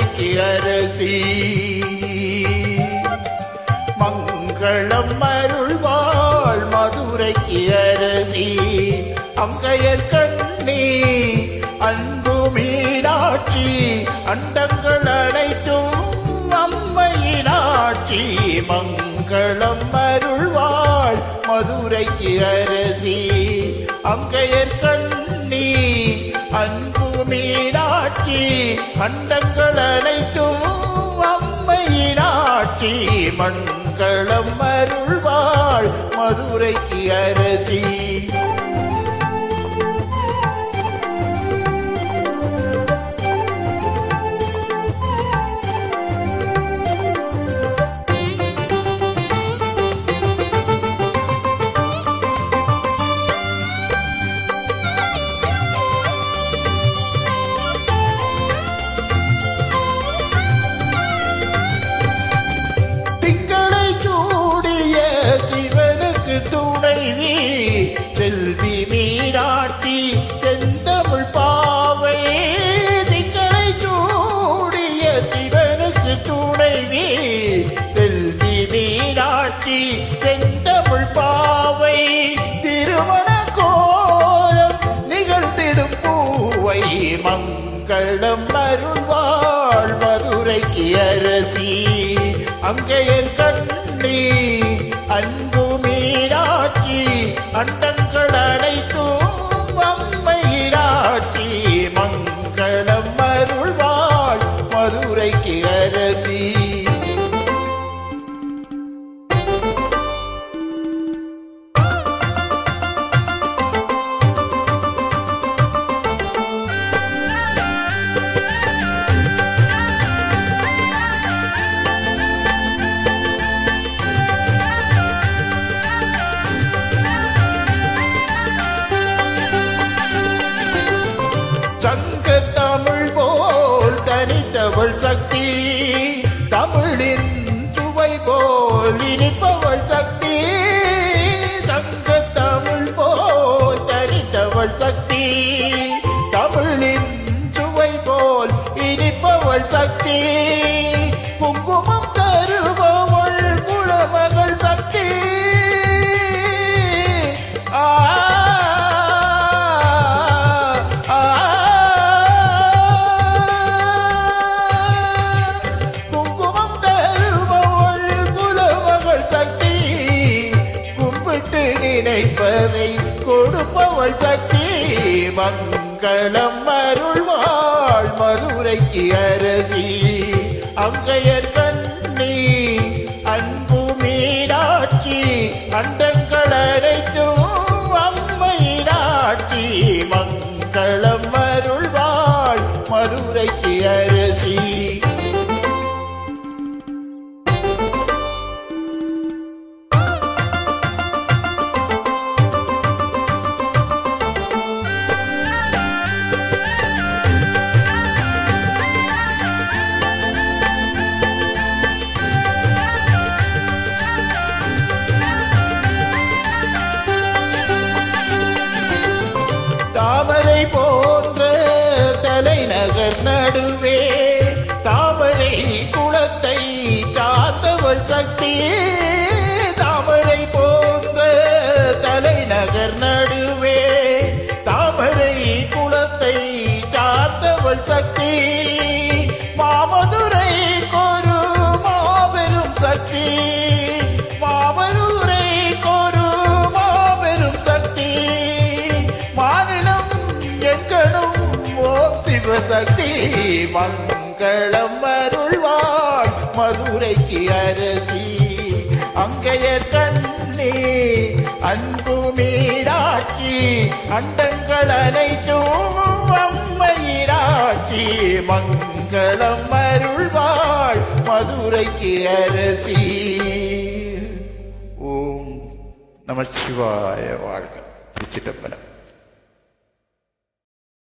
மதுரைக்கு அரசி மங்களம் அருள்வாள் மதுரைக்கு அரசி அங்கையர் கண்ணி அன்பு மீனாட்சி அண்டங்கள் அனைத்தும் அம்மையினாட்சி மங்களம் அருள்வாள் மதுரைக்கு அரசி அங்கையர் கண்ணி அன்பு மீனாட்சி அண்டங்கள் அனைத்தும் அம்மையினாட்சி மங்களம் அருள்வாள் மதுரைக்கு அரசி துணைவி செல்வி மீனாட்சி செந்தமிழ் பாவை திங்களை சூடிய சிவனுக்கு துணைவி செல்வி மீனாட்சி செந்தமிழ் பாவை திருமண கோலம் நிகழ்த்திடும் பூவை மங்களம் அருள்வாள் மதுரைக்கு அரசி அங்கையர் கண்ணி அன்பு மீனாட்சி அண்டங்கள் அனைத்தும் அம்மையினாட்சி மங்களம் அருள்வாள் மதுரைக்கு அரசி சங்க தமிழ் போல் தனித்தவள் சக்தி தமிழின் சுவை போல் இனிப்பவள் சக்தி சங்க தமிழ் போல் தனித்தவள் சக்தி தமிழின் சுவை போல் இனிப்பவள் சக்தி குங்குமம் தருபவள் குலமகள் சக்தி நினைப்பதை கொடுப்பவள் சக்தி மங்களம் அருள்வாள் மதுரைக்கு அரசி அங்கையர் கண்ணி அன்பு மீனாட்சி அண்டங்கள் அனைத்தும் அம்மையினாட்சி மங்களம் அருள்வாள் மதுரைக்கு அரசி தாமரை போன்ற தலைநகர் நடுவே தாமரை குளத்தை சார்ந்தவள் சக்தி தாமரை போன்ற தலைநகர் நடுவே தாமரை குளத்தை சார்ந்தவள் சக்தி மாமதுரை ஒரு மாபெரும் சக்தி மாமதுரை ஒரு மாபெரும் சக்தி சிவசக்தி மங்களம் அருள்வாள் மதுரைக்கு அரசி அங்கையர் கண்ணி அன்பு மீனாட்சி அண்டங்கள் அனைத்தும் அம்மையினாட்சி மங்களம் அருள்வாள் மதுரைக்கு அரசி. ஓம் நம சிவாய வாழ்க. திருச்சிற்றம்பலம்.